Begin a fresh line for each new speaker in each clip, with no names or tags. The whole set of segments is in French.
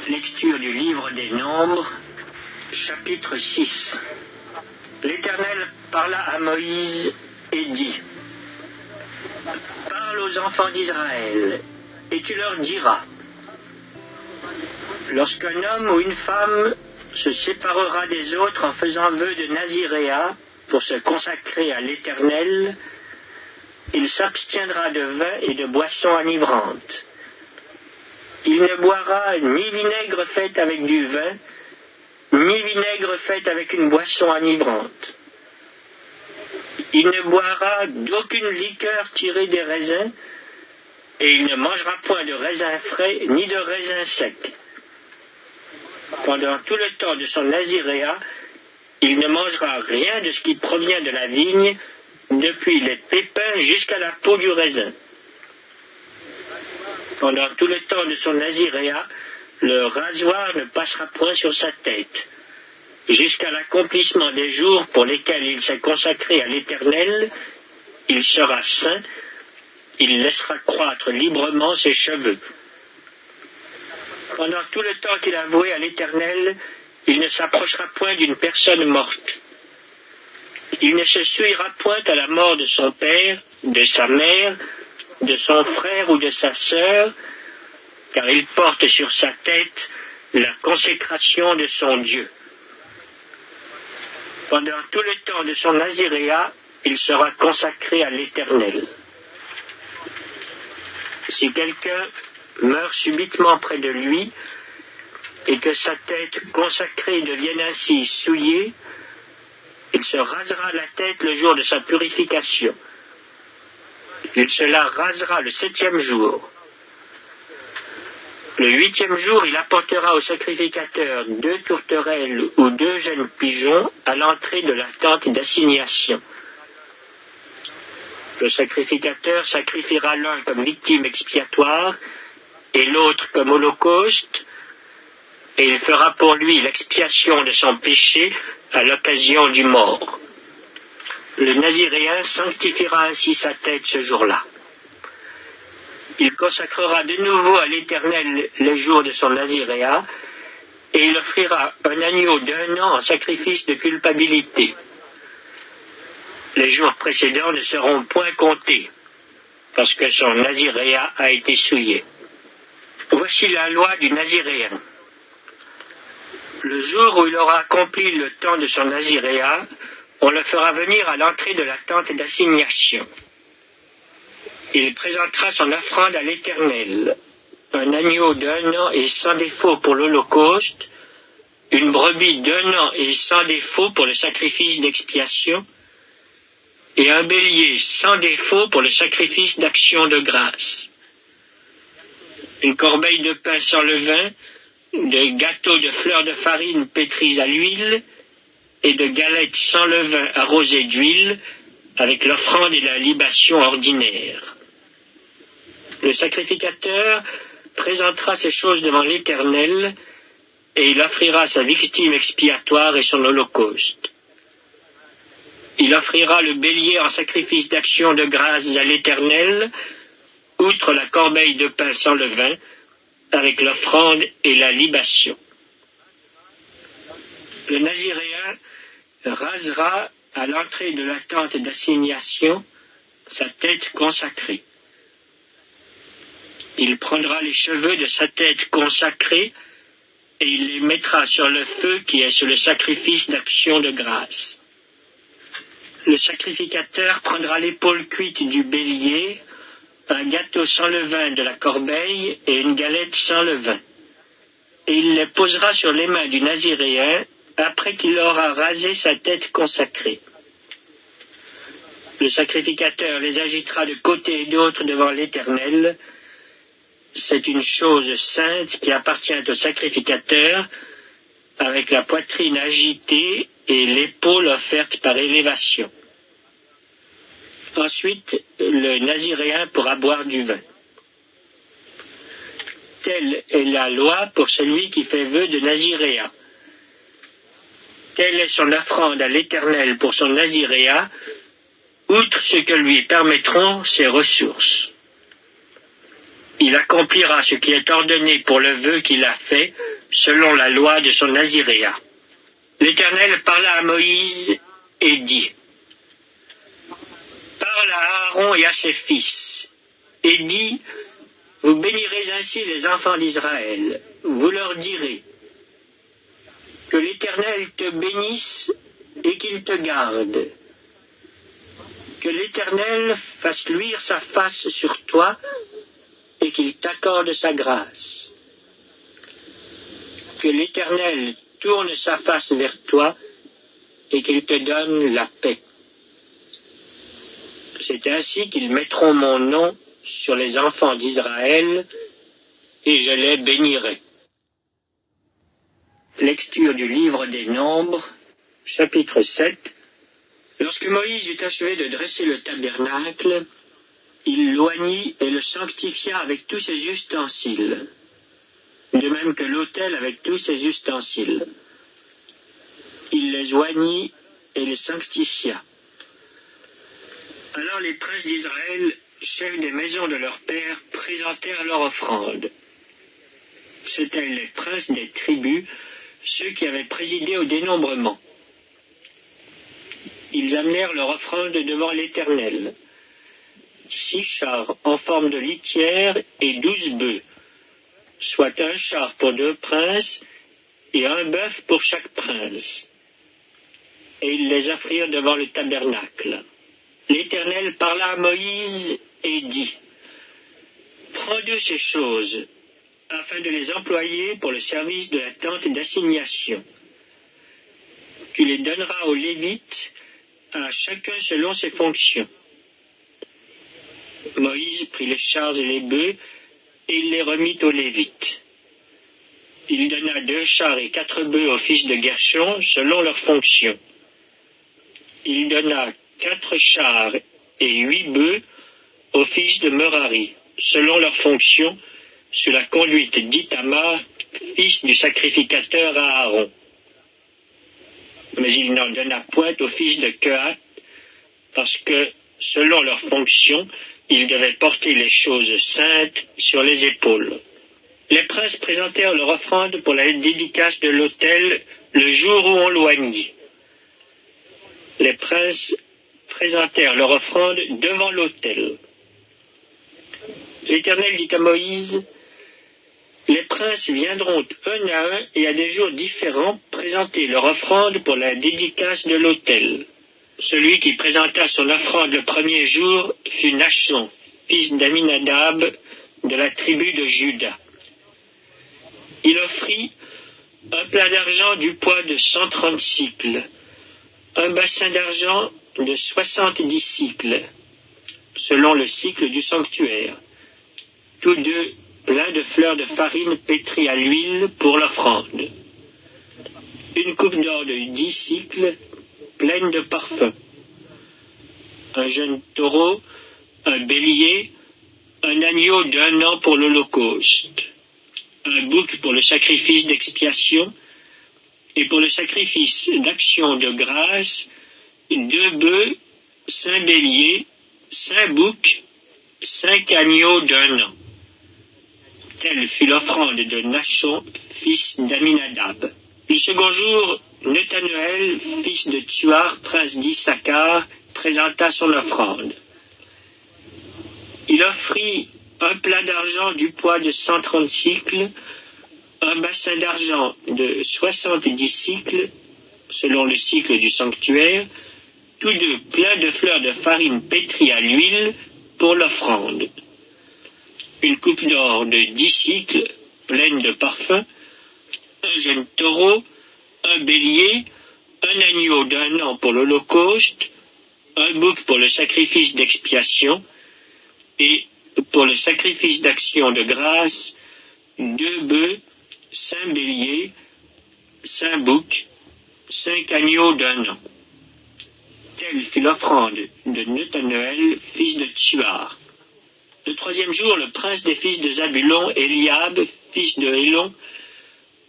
Lecture du livre des Nombres, chapitre 6. L'Éternel parla à Moïse et dit: Parle aux enfants d'Israël, et tu leur diras: lorsqu'un homme ou une femme se séparera des autres en faisant vœu de naziréat pour se consacrer à l'Éternel, il s'abstiendra de vin et de boissons enivrantes. Il ne boira ni vinaigre fait avec du vin, ni vinaigre fait avec une boisson enivrante. Il ne boira d'aucune liqueur tirée des raisins, et il ne mangera point de raisins frais ni de raisins secs. Pendant tout le temps de son naziréat, il ne mangera rien de ce qui provient de la vigne, depuis les pépins jusqu'à la peau du raisin. Pendant tout le temps de son naziréat, le rasoir ne passera point sur sa tête. Jusqu'à l'accomplissement des jours pour lesquels il s'est consacré à l'Éternel, il sera saint, il laissera croître librement ses cheveux. Pendant tout le temps qu'il a voué à l'Éternel, il ne s'approchera point d'une personne morte. Il ne se souillera point à la mort de son père, de sa mère, de son frère ou de sa sœur, car il porte sur sa tête la consécration de son Dieu. Pendant tout le temps de son naziréat, il sera consacré à l'Éternel. Si quelqu'un meurt subitement près de lui, et que sa tête consacrée devienne ainsi souillée, il se rasera la tête le jour de sa purification. Il se la rasera le 7e jour. Le 8e jour, il apportera au sacrificateur 2 tourterelles ou 2 jeunes pigeons à l'entrée de la tente d'assignation. Le sacrificateur sacrifiera l'un comme victime expiatoire et l'autre comme holocauste, et il fera pour lui l'expiation de son péché à l'occasion du mort. Le Naziréen sanctifiera ainsi sa tête ce jour-là. Il consacrera de nouveau à l'Éternel les jours de son naziréat, et il offrira un agneau d'1 an en sacrifice de culpabilité. Les jours précédents ne seront point comptés, parce que son naziréat a été souillé. Voici la loi du Naziréen. Le jour où il aura accompli le temps de son naziréat, on le fera venir à l'entrée de la tente d'assignation. Il présentera son offrande à l'Éternel, un agneau d'1 an et sans défaut pour l'holocauste, une brebis d'1 an et sans défaut pour le sacrifice d'expiation, et un bélier sans défaut pour le sacrifice d'action de grâce. Une corbeille de pain sans levain, de gâteaux de fleurs de farine pétries à l'huile, et de galettes sans levain arrosées d'huile, avec l'offrande et la libation ordinaire. Le sacrificateur présentera ces choses devant l'Éternel, et il offrira sa victime expiatoire et son holocauste. Il offrira le bélier en sacrifice d'action de grâce à l'Éternel, outre la corbeille de pain sans levain, avec l'offrande et la libation. Le Naziréen rasera à l'entrée de la tente d'assignation sa tête consacrée. Il prendra les cheveux de sa tête consacrée et il les mettra sur le feu qui est sur le sacrifice d'action de grâce. Le sacrificateur prendra l'épaule cuite du bélier, un gâteau sans levain de la corbeille et une galette sans levain. Et il les posera sur les mains du Naziréen après qu'il aura rasé sa tête consacrée. Le sacrificateur les agitera de côté et d'autre devant l'Éternel. C'est une chose sainte qui appartient au sacrificateur, avec la poitrine agitée et l'épaule offerte par élévation. Ensuite, le Naziréen pourra boire du vin. Telle est la loi pour celui qui fait vœu de naziréat. Telle est son offrande à l'Éternel pour son naziréat, outre ce que lui permettront ses ressources. Il accomplira ce qui est ordonné pour le vœu qu'il a fait, selon la loi de son naziréat. L'Éternel parla à Moïse et dit, « Parle à Aaron et à ses fils, et dis, vous bénirez ainsi les enfants d'Israël. Vous leur direz, que l'Éternel te bénisse et qu'il te garde. Que l'Éternel fasse luire sa face sur toi et qu'il t'accorde sa grâce. Que l'Éternel tourne sa face vers toi et qu'il te donne la paix. C'est ainsi qu'ils mettront mon nom sur les enfants d'Israël et je les bénirai. » Lecture du livre des Nombres, chapitre 7. Lorsque Moïse eut achevé de dresser le tabernacle, il l'oignit et le sanctifia avec tous ses ustensiles, de même que l'autel avec tous ses ustensiles. Il les oignit et les sanctifia. Alors les princes d'Israël, chefs des maisons de leur père, présentèrent leur offrande. C'étaient les princes des tribus, ceux qui avaient présidé au dénombrement. Ils amenèrent leur offrande devant l'Éternel. 6 chars en forme de litière et 12 bœufs, soit un char pour 2 princes et un bœuf pour chaque prince. Et ils les offrirent devant le tabernacle. L'Éternel parla à Moïse et dit, « Prends de ces choses, afin de les employer pour le service de la tente d'assignation. Tu les donneras aux Lévites, à chacun selon ses fonctions. » Moïse prit les chars et les bœufs, et il les remit aux Lévites. Il donna 2 chars et 4 bœufs aux fils de Gershon, selon leurs fonctions. Il donna 4 chars et 8 bœufs aux fils de Merari, selon leurs fonctions, sous la conduite d'Ithamar, fils du sacrificateur Aaron. Mais il n'en donna point aux fils de Kehath, parce que, selon leurs fonctions, ils devaient porter les choses saintes sur les épaules. Les princes présentèrent leur offrande pour la dédicace de l'autel le jour où on l'oignit. Les princes présentèrent leur offrande devant l'autel. L'Éternel dit à Moïse, « Les princes viendront un à un et à des jours différents présenter leur offrande pour la dédicace de l'autel. Celui qui présenta son offrande le premier jour fut Nachon, fils d'Aminadab, de la tribu de Juda. Il offrit un plat d'argent du poids de 130 cycles, un bassin d'argent de 70 cycles, selon le cycle du sanctuaire, tous deux pleins de fleurs de farine pétrie à l'huile pour l'offrande. Une coupe d'or de 10 cycles, pleine de parfums. Un jeune taureau, un bélier, un agneau d'1 an pour l'holocauste, un bouc pour le sacrifice d'expiation, et pour le sacrifice d'action de grâce, 2 bœufs, 5 béliers, 5 boucs, 5 agneaux d'1 an. Telle fut l'offrande de Nachon, fils d'Aminadab. Le second jour, Nethanuel, fils de Tuar, prince d'Issachar, présenta son offrande. Il offrit un plat d'argent du poids de 130 cycles, un bassin d'argent de 70 cycles, selon le cycle du sanctuaire, tous deux pleins de fleurs de farine pétrie à l'huile pour l'offrande. Une coupe d'or de 10 cycles, pleine de parfums, un jeune taureau, un bélier, un agneau d'1 an pour l'holocauste, un bouc pour le sacrifice d'expiation, et pour le sacrifice d'action de grâce, 2 bœufs, 5 béliers, 5 boucs, 5 agneaux d'1 an. Telle fut l'offrande de Nethanuel, fils de Tuar. Le 3e jour, le prince des fils de Zabulon, Eliab, fils de Hélon,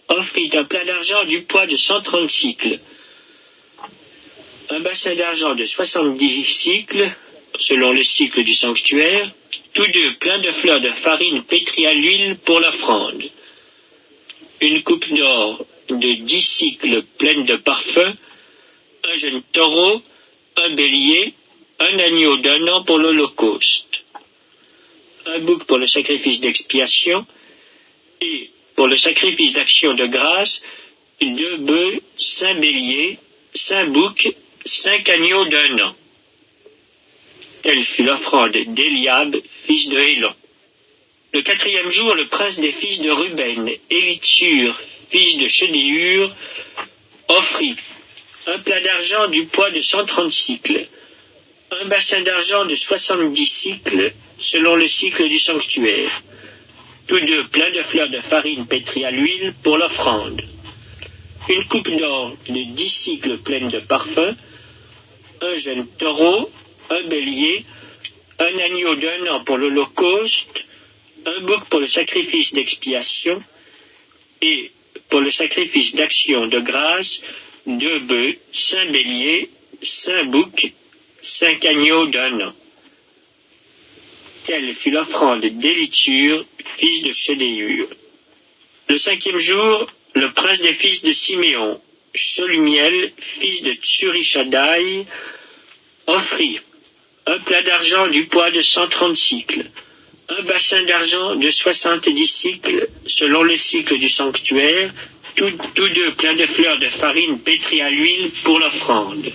offrit un plat d'argent du poids de 130 cycles, un bassin d'argent de 70 cycles, selon le cycle du sanctuaire, tous deux pleins de fleurs de farine pétrie à l'huile pour l'offrande. Une coupe d'or de 10 cycles pleine de parfum, un jeune taureau, un bélier, un agneau d'un an pour l'holocauste, un bouc pour le sacrifice d'expiation, et pour le sacrifice d'action de grâce, 2 bœufs, 5 béliers, 5 boucs, 5 agneaux d'un an. Telle fut l'offrande d'Éliab, fils de Hélon. Le 4e jour, le prince des fils de Ruben, Élitsur, fils de Chédéur, offrit un plat d'argent du poids de 130 cycles, un bassin d'argent de 70 cycles, selon le cycle du sanctuaire, tous deux pleins de fleurs de farine pétrie à l'huile pour l'offrande, une coupe d'or de 10 cycles pleine de parfum, un jeune taureau, un bélier, un agneau d'un an pour l'holocauste, un bouc pour le sacrifice d'expiation, et pour le sacrifice d'action de grâce, 2 bœufs, 5 béliers, 5 boucs, 5 agneaux d'un an. Telle fut l'offrande d'Élitsur, fils de Chédéur. Le 5e jour, le prince des fils de Siméon, Cholumiel, fils de Tsurishaddaï, offrit un plat d'argent du poids de 130 cycles, un bassin d'argent de 70 cycles, selon le cycle du sanctuaire, tous deux pleins de fleurs de farine pétrie à l'huile pour l'offrande,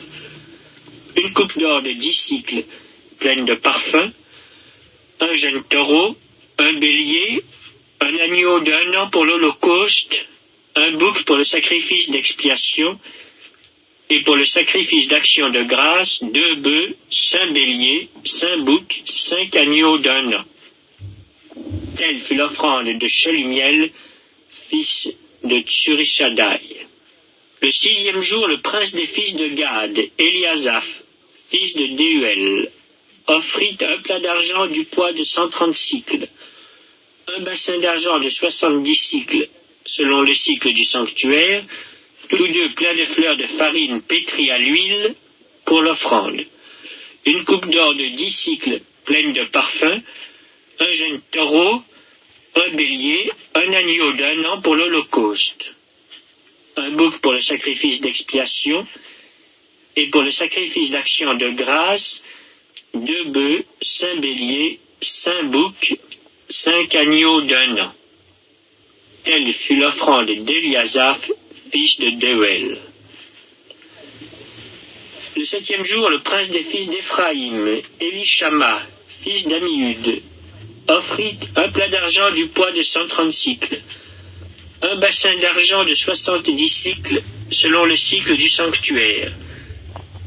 une coupe d'or de 10 cycles, pleine de parfum, un jeune taureau, un bélier, un agneau d'un an pour l'holocauste, un bouc pour le sacrifice d'expiation, et pour le sacrifice d'action de grâce, 2 bœufs, 5 béliers, 5 boucs, 5 agneaux d'un an. Telle fut l'offrande de Cholumiel, fils de Tsurishaddaï. Le 6e jour, le prince des fils de Gad, Eliasaph, fils de Déuel, offrit un plat d'argent du poids de 130 cycles, un bassin d'argent de 70 cycles, selon le cycle du sanctuaire, tous deux pleins de fleurs de farine pétrie à l'huile pour l'offrande, une coupe d'or de 10 cycles pleine de parfum, un jeune taureau, un bélier, un agneau d'un an pour l'holocauste, un bouc pour le sacrifice d'expiation, et pour le sacrifice d'action de grâce, 2 bœufs, 5 béliers, 5 boucs, 5 agneaux d'un an. Telle fut l'offrande d'Eliasaph, fils de Déuel. Le 7e jour, le prince des fils d'Éphraïm, Élishama, fils d'Ammiud, offrit un plat d'argent du poids de 130 cycles, un bassin d'argent de 70 cycles, selon le cycle du sanctuaire,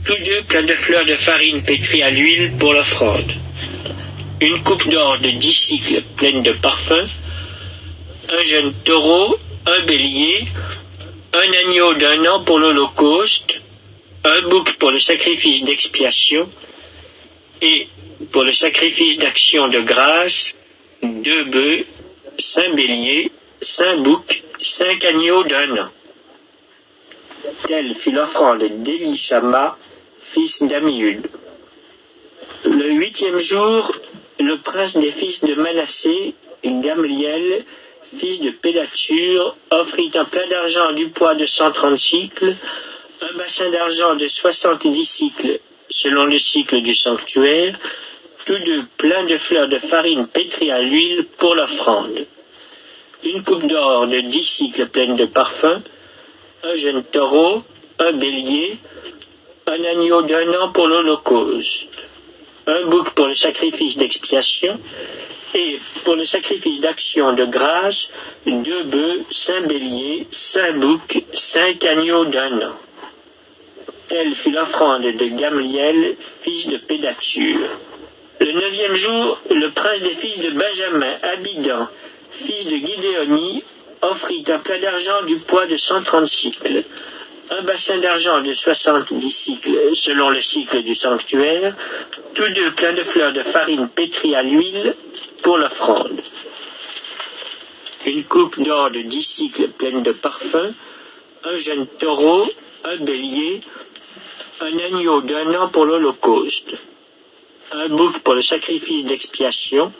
tous deux pleins de fleurs de farine pétrie à l'huile pour l'offrande, une coupe d'or de 10 cycles pleine de parfum, un jeune taureau, un bélier, un agneau d'un an pour l'holocauste, un bouc pour le sacrifice d'expiation, et pour le sacrifice d'action de grâce, 2 bœufs, 5 béliers, 5 boucs, 5 agneaux d'un an. Telle fut l'offrande d'Élishama, fils d'Ammiud. Le 8e jour, le prince des fils de Manassé, Gamliel, fils de Pédatsur, offrit un plat d'argent du poids de 130 cycles, un bassin d'argent de 70 cycles, selon le cycle du sanctuaire, tous deux pleins de fleurs de farine pétrie à l'huile pour l'offrande, une coupe d'or de 10 cycles pleine de parfum, un jeune taureau, un bélier, un agneau d'un an pour l'holocauste, un bouc pour le sacrifice d'expiation, et pour le sacrifice d'action de grâce, 2 bœufs, 5 béliers, 5 boucs, 5 agneaux d'un an. Telle fut l'offrande de Gamliel, fils de Pédatsur. Le 9e jour, le prince des fils de Benjamin, Abidan, fils de Gidéoni, offrit un plat d'argent du poids de 130 cycles, un bassin d'argent de 70 cycles, selon le cycle du sanctuaire, tous deux pleins de fleurs de farine pétrie à l'huile pour l'offrande, une coupe d'or de 10 cycles pleine de parfum, un jeune taureau, un bélier, un agneau d'1 an pour l'Holocauste, un bouc pour le sacrifice d'expiation,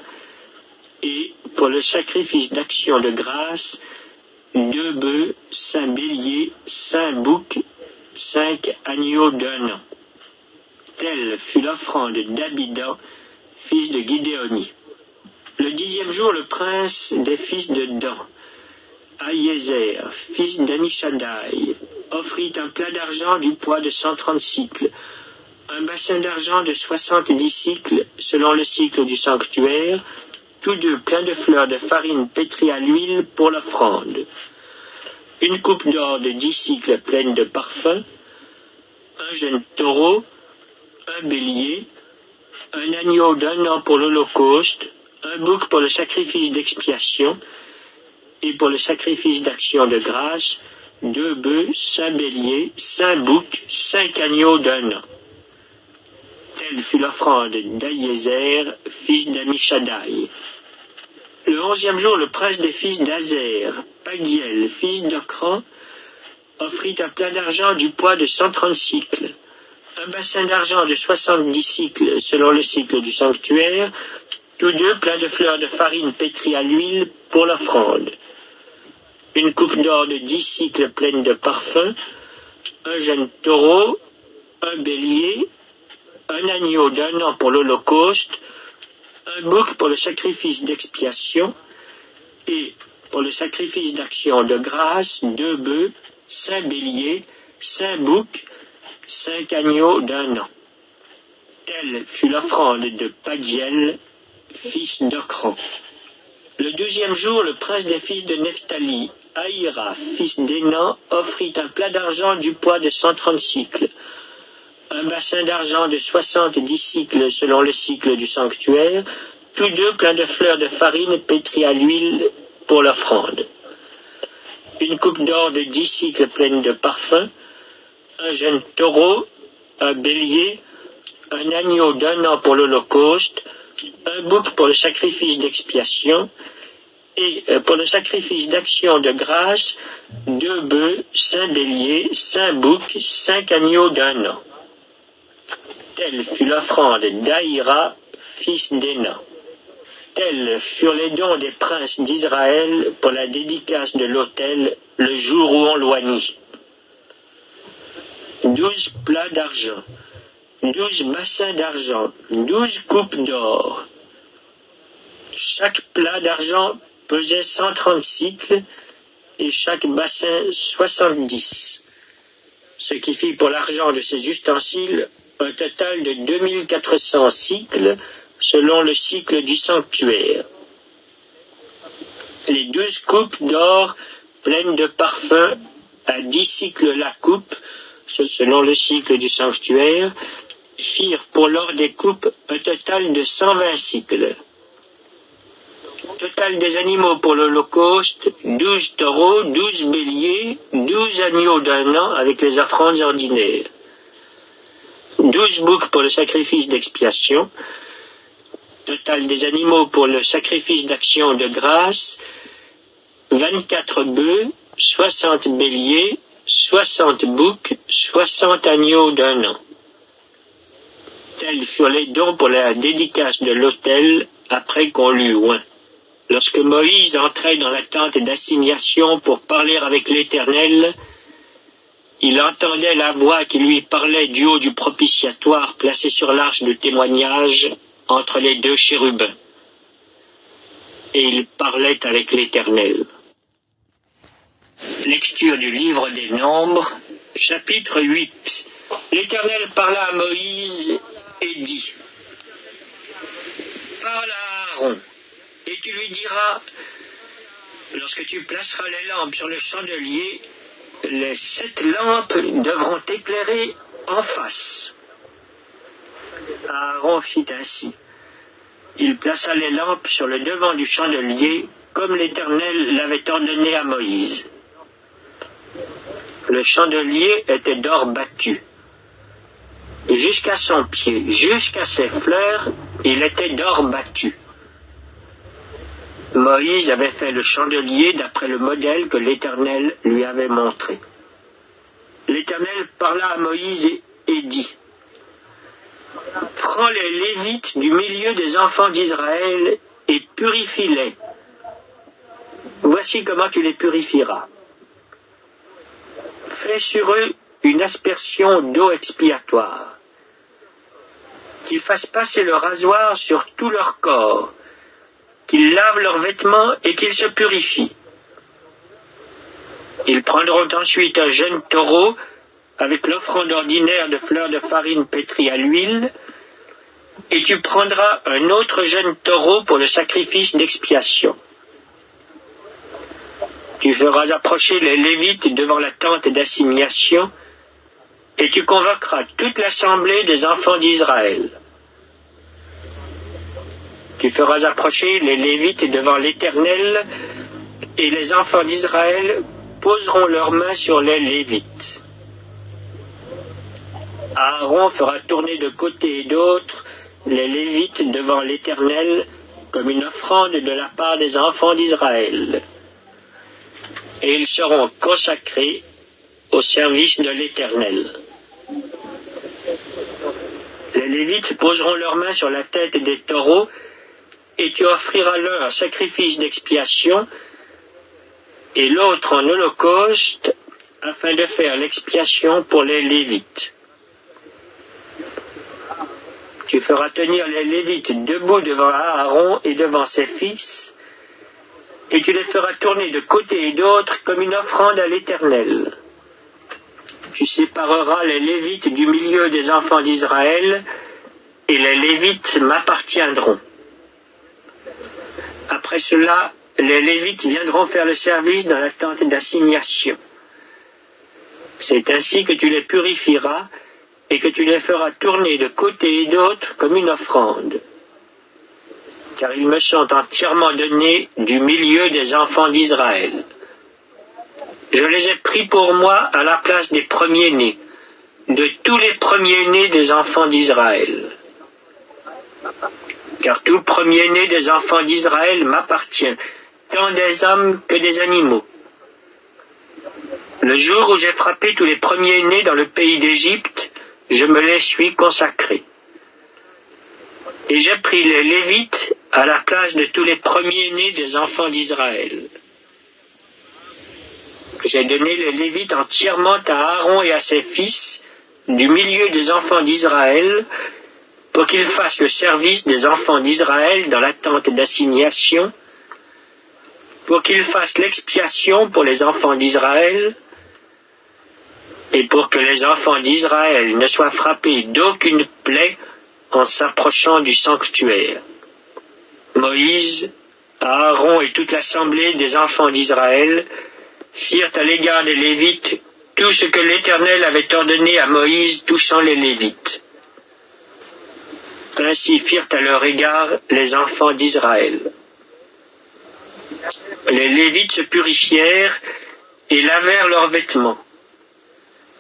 et pour le sacrifice d'action de grâce, 2 bœufs, 5 béliers, 5 boucs, 5 agneaux d'1 an. Telle fut l'offrande d'Abidan, fils de Gidéoni. Le 10e jour, le prince des fils de Dan, Ahiézer, fils d'Amishadaï, offrit un plat d'argent du poids de 130 cycles, un bassin d'argent de 70 cycles, selon le cycle du sanctuaire, tous deux pleins de fleurs de farine pétrie à l'huile pour l'offrande. Une coupe d'or de 10 cycles pleine de parfum, un jeune taureau, un bélier, un agneau d'1 an pour l'Holocauste, un bouc pour le sacrifice d'expiation, et pour le sacrifice d'action de grâce, 2 bœufs, 5 béliers, 5 boucs, 5 agneaux d'1 an. Telle fut l'offrande d'Ahiézer, fils d'Amishadaï. Le 11e jour, le prince des fils d'Azer, Pagiel, fils d'Ocran, offrit un plat d'argent du poids de 130 cycles, un bassin d'argent de 70 cycles selon le cycle du sanctuaire, tous deux pleins de fleurs de farine pétrie à l'huile pour l'offrande. Une coupe d'or de 10 cycles pleine de parfum, un jeune taureau, un bélier, un agneau d'1 an pour l'Holocauste, un bouc pour le sacrifice d'expiation, et pour le sacrifice d'action de grâce, 2 bœufs, 5 béliers, 5 boucs, 5 agneaux d'1 an. Telle fut l'offrande de Pagiel, fils d'Ocran. Le 12e jour, le prince des fils de Nephtali, Ahira, fils d'Énan, offrit un plat d'argent du poids de 130 cycles, un bassin d'argent de 70 cycles selon le cycle du sanctuaire, tous deux pleins de fleurs de farine pétrie à l'huile pour l'offrande. Une coupe d'or de 10 cycles pleine de parfum, un jeune taureau, un bélier, un agneau d'1 an pour l'Holocauste, un bouc pour le sacrifice d'expiation, et pour le sacrifice d'action de grâce, 2 bœufs, 5 béliers, 5 boucs, 5 agneaux d'1 an. Telle fut l'offrande d'Ahira, fils d'Énan. Tels furent les dons des princes d'Israël pour la dédicace de l'autel le jour où on l'oignit. 12 plats d'argent, 12 bassins d'argent, 12 coupes d'or. Chaque plat d'argent pesait 130 cycles et chaque bassin 70. Ce qui fit pour l'argent de ces ustensiles un total de 2400 cycles selon le cycle du sanctuaire. Les 12 coupes d'or pleines de parfums à 10 cycles la coupe, selon le cycle du sanctuaire, firent pour l'or des coupes un total de 120 cycles. Total des animaux pour l'Holocauste, 12 taureaux, 12 béliers, 12 agneaux d'1 an avec les offrandes ordinaires. 12 boucs pour le sacrifice d'expiation, total des animaux pour le sacrifice d'action de grâce, 24 bœufs, 60 béliers, 60 boucs, 60 agneaux d'1 an. Tels furent les dons pour la dédicace de l'autel après qu'on l'eut oint. Lorsque Moïse entrait dans la tente d'assignation pour parler avec l'Éternel, il entendait la voix qui lui parlait du haut du propitiatoire placé sur l'arche de témoignage entre les 2 chérubins. Et il parlait avec l'Éternel. Lecture du livre des Nombres, chapitre 8. L'Éternel parla à Moïse et dit: Parle à Aaron, et tu lui diras, lorsque tu placeras les lampes sur le chandelier, les 7 lampes devront éclairer en face. Aaron fit ainsi. Il plaça les lampes sur le devant du chandelier, comme l'Éternel l'avait ordonné à Moïse. Le chandelier était d'or battu. Jusqu'à son pied, jusqu'à ses fleurs, il était d'or battu. Moïse avait fait le chandelier d'après le modèle que l'Éternel lui avait montré. L'Éternel parla à Moïse et dit: Prends les Lévites du milieu des enfants d'Israël et purifie-les. Voici comment tu les purifieras. Fais sur eux une aspersion d'eau expiatoire. Qu'ils fassent passer le rasoir sur tout leur corps, qu'ils lavent leurs vêtements et qu'ils se purifient. Ils prendront ensuite un jeune taureau avec l'offrande ordinaire de fleurs de farine pétrie à l'huile, et tu prendras un autre jeune taureau pour le sacrifice d'expiation. Tu feras approcher les Lévites devant la tente d'assignation, et tu convoqueras toute l'assemblée des enfants d'Israël. Tu feras approcher les Lévites devant l'Éternel, et les enfants d'Israël poseront leurs mains sur les Lévites. Aaron fera tourner de côté et d'autre les Lévites devant l'Éternel comme une offrande de la part des enfants d'Israël. Et ils seront consacrés au service de l'Éternel. Les Lévites poseront leurs mains sur la tête des taureaux, et tu offriras l'un un sacrifice d'expiation et l'autre en holocauste, afin de faire l'expiation pour les Lévites. Tu feras tenir les Lévites debout devant Aaron et devant ses fils, et tu les feras tourner de côté et d'autre comme une offrande à l'Éternel. Tu sépareras les Lévites du milieu des enfants d'Israël, et les Lévites m'appartiendront. Après cela, les Lévites viendront faire le service dans la tente d'assignation. C'est ainsi que tu les purifieras et que tu les feras tourner de côté et d'autre comme une offrande. Car ils me sont entièrement donnés du milieu des enfants d'Israël. Je les ai pris pour moi à la place des premiers-nés, de tous les premiers-nés des enfants d'Israël. Car tout premier-né des enfants d'Israël m'appartient, tant des hommes que des animaux. Le jour où j'ai frappé tous les premiers-nés dans le pays d'Égypte, je me les suis consacrés. Et j'ai pris les Lévites à la place de tous les premiers-nés des enfants d'Israël. J'ai donné les Lévites entièrement à Aaron et à ses fils, du milieu des enfants d'Israël, pour qu'ils fassent le service des enfants d'Israël dans la tente d'assignation, pour qu'ils fassent l'expiation pour les enfants d'Israël, et pour que les enfants d'Israël ne soient frappés d'aucune plaie en s'approchant du sanctuaire. Moïse, Aaron et toute l'assemblée des enfants d'Israël firent à l'égard des Lévites tout ce que l'Éternel avait ordonné à Moïse touchant les Lévites. Ainsi firent à leur égard les enfants d'Israël. Les Lévites se purifièrent et lavèrent leurs vêtements.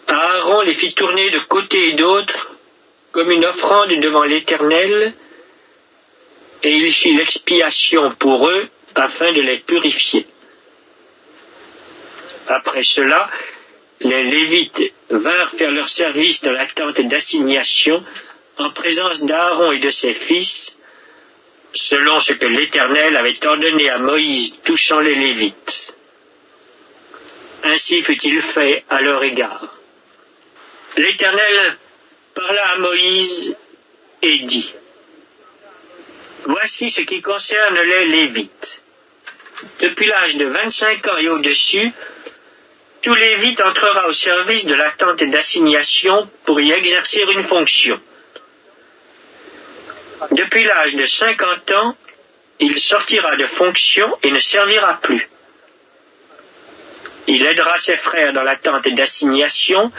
Aaron les fit tourner de côté et d'autre comme une offrande devant l'Éternel, et il fit l'expiation pour eux afin de les purifier. Après cela, les Lévites vinrent faire leur service dans la tente d'assignation en présence d'Aaron et de ses fils, selon ce que l'Éternel avait ordonné à Moïse touchant les Lévites. Ainsi fut-il fait à leur égard. L'Éternel parla à Moïse et dit: Voici ce qui concerne les Lévites. Depuis l'âge de 25 ans et au-dessus, tout Lévite entrera au service de la tente d'assignation pour y exercer une fonction. Depuis l'âge de 50 ans, il sortira de fonction et ne servira plus. Il aidera ses frères dans la tente d'assignation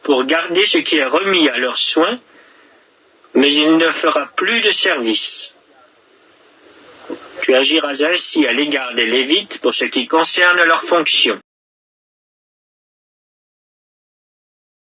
pour garder ce qui est remis à leurs soins, mais il ne fera plus de service. Tu agiras ainsi à l'égard des Lévites pour ce qui concerne leur fonction.